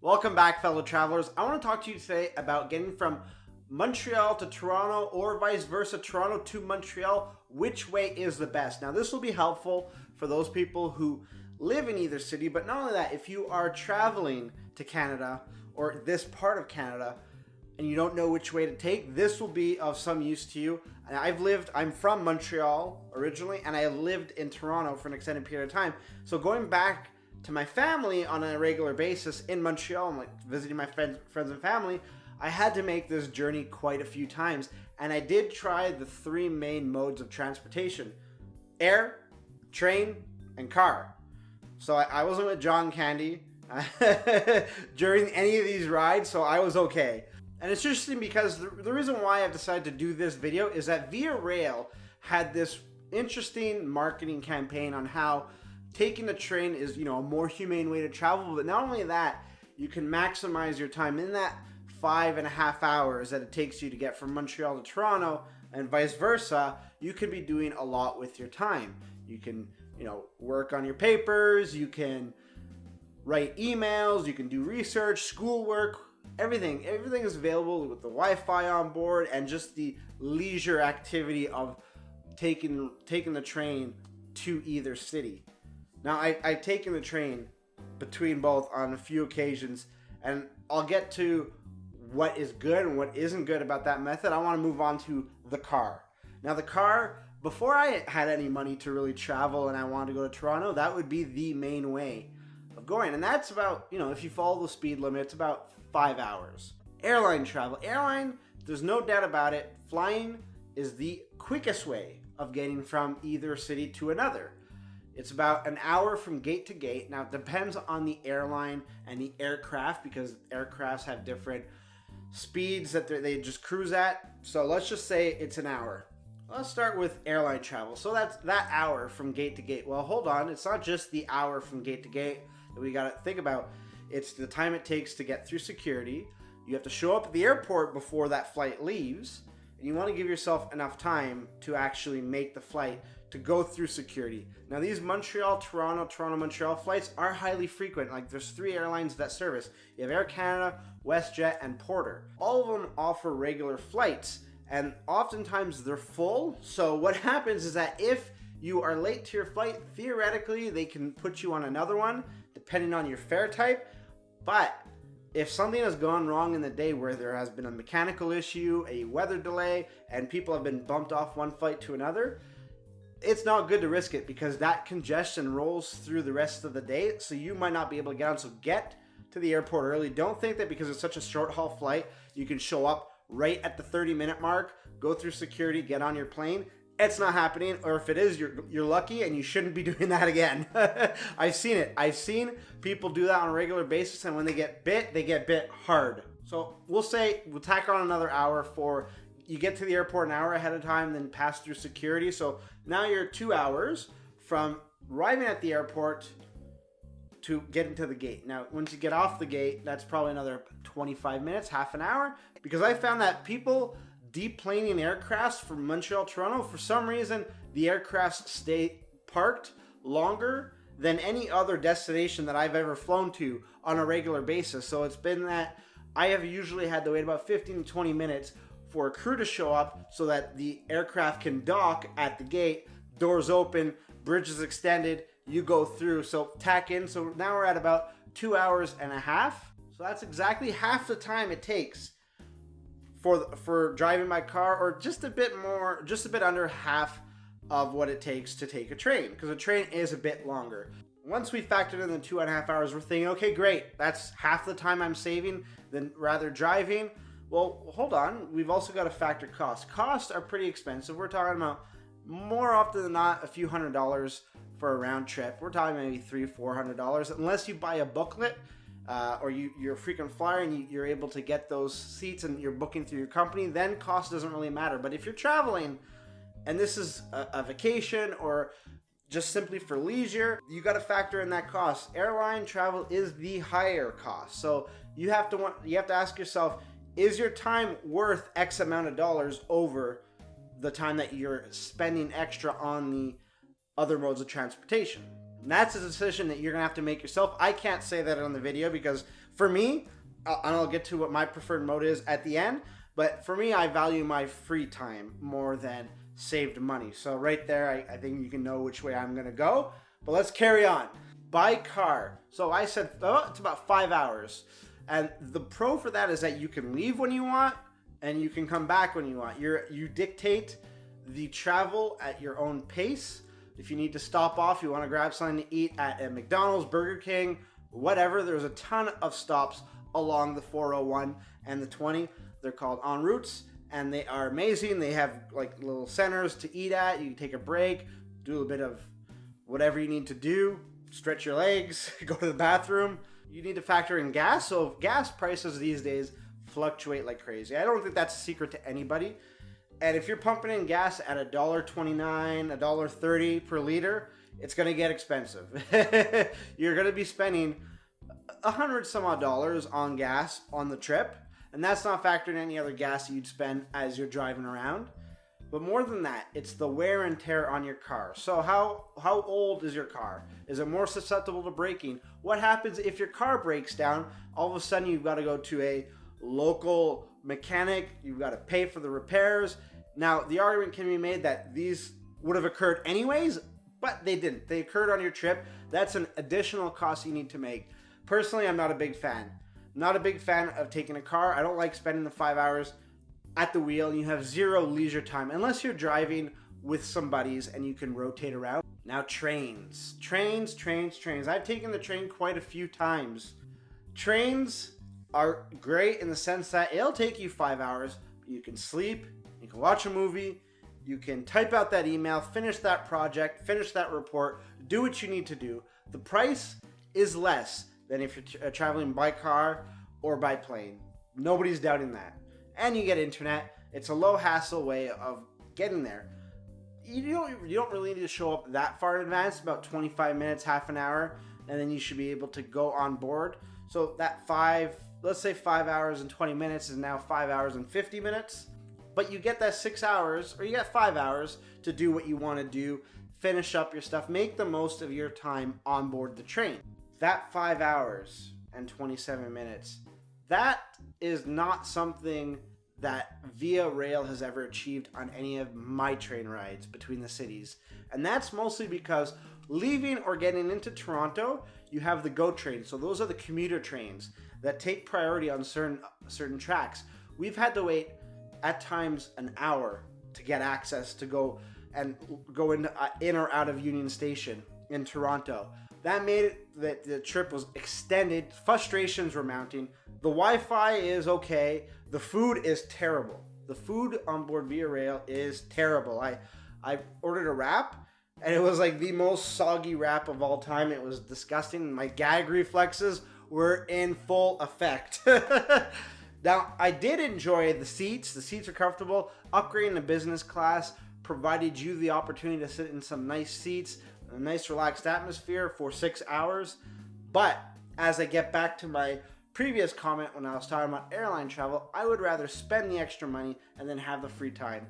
Welcome back, fellow travelers. I want to talk to you today about getting from Montreal to Toronto or vice versa, Toronto to Montreal. Which way is the best? Now, this will be helpful for those people who live in either city, but not only that, if you are traveling to Canada or this part of Canada and you don't know which way to take, this will be of some use to you. I'm from Montreal originally, and I have lived in Toronto for an extended period of time. So going back to my family on a regular basis in Montreal, I'm like visiting my friends and family, I had to make this journey quite a few times. And I did try the three main modes of transportation: air, train, and car. So I wasn't with John Candy during any of these rides, so I was okay. And it's interesting because the reason why I've decided to do this video is that Via Rail had this interesting marketing campaign on how taking the train is, a more humane way to travel. But not only that, you can maximize your time in that 5.5 hours that it takes you to get from Montreal to Toronto and vice versa. You can be doing a lot with your time. You can, work on your papers, you can write emails, you can do research, schoolwork, everything is available with the Wi-Fi on board and just the leisure activity of taking the train to either city. Now, I've taken the train between both on a few occasions, and I'll get to what is good and what isn't good about that method. I want to move on to the car. Now, the car, before I had any money to really travel and I wanted to go to Toronto, that would be the main way of going. And that's about, if you follow the speed limit, it's about 5 hours. Airline travel. Airline, there's no doubt about it, flying is the quickest way of getting from either city to another. It's about an hour from gate to gate. Now, it depends on the airline and the aircraft because aircrafts have different speeds that they just cruise at. So let's just say it's an hour. Let's start with airline travel. So that's that hour from gate to gate. Well, hold on. It's not just the hour from gate to gate that we got to think about. It's the time it takes to get through security. You have to show up at the airport before that flight leaves. And you want to give yourself enough time to actually make the flight to go through security. Now, these Montreal, Toronto, Montreal flights are highly frequent. Like, there's 3 airlines that service. You have Air Canada, WestJet, and Porter. All of them offer regular flights, and oftentimes they're full. So what happens is that if you are late to your flight, theoretically, they can put you on another one, depending on your fare type. But if something has gone wrong in the day where there has been a mechanical issue, a weather delay, and people have been bumped off one flight to another, it's not good to risk it because that congestion rolls through the rest of the day, so you might not be able to get on. So get to the airport early. Don't think that because it's such a short haul flight, you can show up right at the 30-minute mark, go through security, get on your plane. It's not happening, or if it is, you're lucky and you shouldn't be doing that again. I've seen it. I've seen people do that on a regular basis, and when they get bit hard. So we'll tack on another hour for you get to the airport an hour ahead of time, then pass through security. So now you're 2 hours from arriving at the airport to getting to the gate. Now, once you get off the gate, that's probably another 25 minutes, half an hour, because I found that people deplaning aircrafts from Montreal, Toronto, for some reason, the aircrafts stay parked longer than any other destination that I've ever flown to on a regular basis. So it's been that I have usually had to wait about 15 to 20 minutes for a crew to show up so that the aircraft can dock at the gate, doors open, bridges extended, you go through. So tack in. So now we're at about 2 hours and a half. So that's exactly half the time it takes for driving my car, or just a bit under half of what it takes to take a train, because a train is a bit longer. Once we factored in the 2.5 hours, we're thinking, okay, great, that's half the time I'm saving than rather driving. Well, hold on, we've also got to factor costs. Costs are pretty expensive. We're talking about, more often than not, a few $100s for a round trip. We're talking maybe $300-400, unless you buy a booklet, or you're a frequent flyer and you're able to get those seats and you're booking through your company, then cost doesn't really matter. But if you're traveling and this is a vacation or just simply for leisure, you got to factor in that cost. Airline travel is the higher cost. So you have to ask yourself, is your time worth X amount of dollars over the time that you're spending extra on the other modes of transportation? And that's a decision that you're going to have to make yourself. I can't say that on the video because For me, and I'll get to what my preferred mode is at the end, but for me, I value my free time more than saved money. So right there, I think you can know which way I'm going to go. But let's carry on. By car. So I said it's about 5 hours. And the pro for that is that you can leave when you want and you can come back when you want. You dictate the travel at your own pace. If you need to stop off, you want to grab something to eat at a McDonald's, Burger King, whatever. There's a ton of stops along the 401 and the 20. They're called en routes, and they are amazing. They have like little centers to eat at. You can take a break, do a bit of whatever you need to do, stretch your legs, go to the bathroom. You need to factor in gas. So gas prices these days fluctuate like crazy. I don't think that's a secret to anybody. And if you're pumping in gas at $1.29, $1.30 per liter, it's going to get expensive. You're going to be spending $100 some odd on gas on the trip. And that's not factoring in any other gas you'd spend as you're driving around. But more than that, it's the wear and tear on your car. So how old is your car? Is it more susceptible to braking? What happens if your car breaks down? All of a sudden you've got to go to a local mechanic. You've got to pay for the repairs. Now, the argument can be made that these would have occurred anyways, but they didn't. They occurred on your trip. That's an additional cost you need to make. Personally, I'm not a big fan. Not a big fan of taking a car. I don't like spending the 5 hours at the wheel and you have zero leisure time unless you're driving with some buddies and you can rotate around. Now, trains. Trains. I've taken the train quite a few times. Trains are great in the sense that it'll take you 5 hours. You can sleep, you can watch a movie, you can type out that email, finish that project, finish that report, do what you need to do. The price is less than if you're traveling by car or by plane. Nobody's doubting that. And you get internet. It's a low hassle way of getting there. You don't really need to show up that far in advance, about 25 minutes, half an hour, and then you should be able to go on board. So that let's say 5 hours and 20 minutes is now 5 hours and 50 minutes. But you get that 6 hours, or you get 5 hours to do what you want to do, finish up your stuff, make the most of your time on board the train. That 5 hours and 27 minutes, that is not something that Via Rail has ever achieved on any of my train rides between the cities. And that's mostly because leaving or getting into Toronto, you have the GO trains. So those are the commuter trains that take priority on certain tracks. We've had to wait at times an hour to get access to go in or out of Union Station in Toronto. That made it that the trip was extended. Frustrations were mounting. The Wi-Fi is okay. The food is terrible. The food on board Via Rail is terrible. I ordered a wrap, and it was like the most soggy wrap of all time. It was disgusting. My gag reflexes were in full effect. Now, I did enjoy the seats. The seats are comfortable. Upgrading to business class provided you the opportunity to sit in some nice seats, a nice relaxed atmosphere for 6 hours. But as I get back to my previous comment when I was talking about airline travel, I would rather spend the extra money and then have the free time.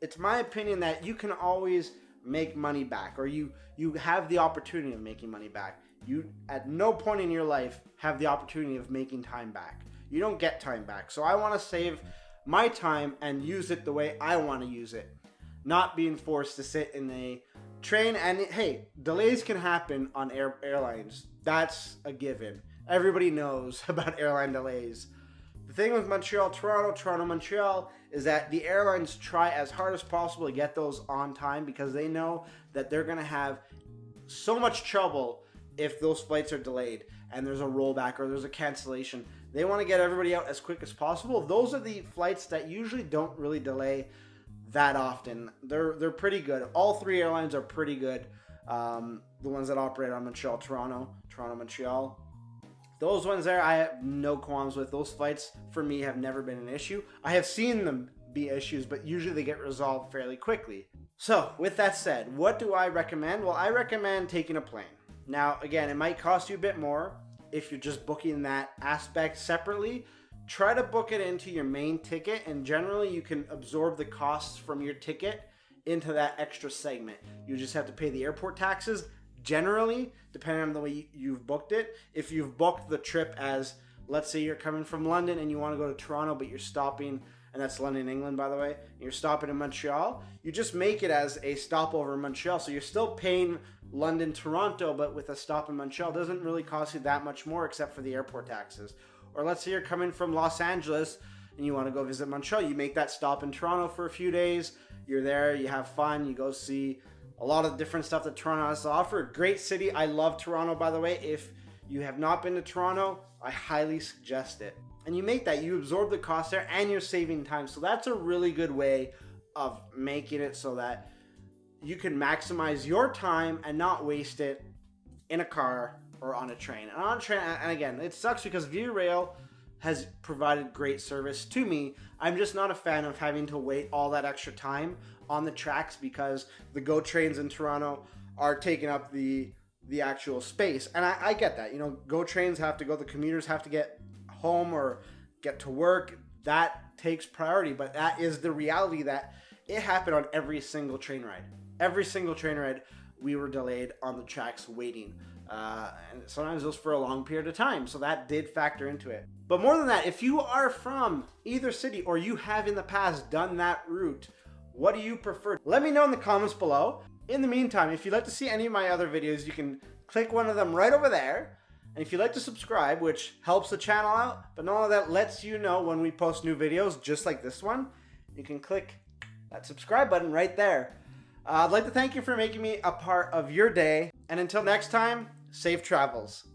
It's my opinion that you can always make money back, or you have the opportunity of making money back. You at no point in your life have the opportunity of making time back. You don't get time back. So I want to save my time and use it the way I want to use it, not being forced to sit in a train. And hey, delays can happen on airlines. That's a given. Everybody knows about airline delays. The thing with Montreal, Toronto, Montreal is that the airlines try as hard as possible to get those on time because they know that they're going to have so much trouble if those flights are delayed and there's a rollback or there's a cancellation. They want to get everybody out as quick as possible. Those are the flights that usually don't really delay that often. They're pretty good. All three airlines are pretty good. The ones that operate on Montreal, Toronto, Montreal. Those ones there, I have no qualms with. Those flights, for me, have never been an issue. I have seen them be issues, but usually they get resolved fairly quickly. So, with that said, what do I recommend? Well, I recommend taking a plane. Now, again, it might cost you a bit more if you're just booking that aspect separately. Try to book it into your main ticket, and generally you can absorb the costs from your ticket into that extra segment. You just have to pay the airport taxes. Generally, depending on the way you've booked it, if you've booked the trip as let's say you're coming from London and you want to go to Toronto, but you're stopping, and that's London, England, by the way, and you're stopping in Montreal, you just make it as a stopover in Montreal. So you're still paying London, Toronto, but with a stop in Montreal. It doesn't really cost you that much more except for the airport taxes. Or let's say you're coming from Los Angeles and you want to go visit Montreal. You make that stop in Toronto for a few days. You're there, you have fun, you go see a lot of different stuff that Toronto has to offer. Great city. I love Toronto, by the way. If you have not been to Toronto, I highly suggest it. And you make that, you absorb the cost there, and you're saving time. So that's a really good way of making it so that you can maximize your time and not waste it in a car or on a train. And on a train, and again, it sucks because Via Rail has provided great service to me. I'm just not a fan of having to wait all that extra time on the tracks because the GO trains in Toronto are taking up the actual space. And I get that. You know, GO trains have to go, the commuters have to get home or get to work. That takes priority, but that is the reality that it happened on every single train ride. Every single train ride, we were delayed on the tracks waiting. And sometimes it was for a long period of time. So that did factor into it. But more than that, if you are from either city or you have in the past done that route, what do you prefer? Let me know in the comments below. In the meantime, if you'd like to see any of my other videos, you can click one of them right over there. And if you'd like to subscribe, which helps the channel out, but not only that, lets you know when we post new videos, just like this one, you can click that subscribe button right there. I'd like to thank you for making me a part of your day. And until next time, safe travels.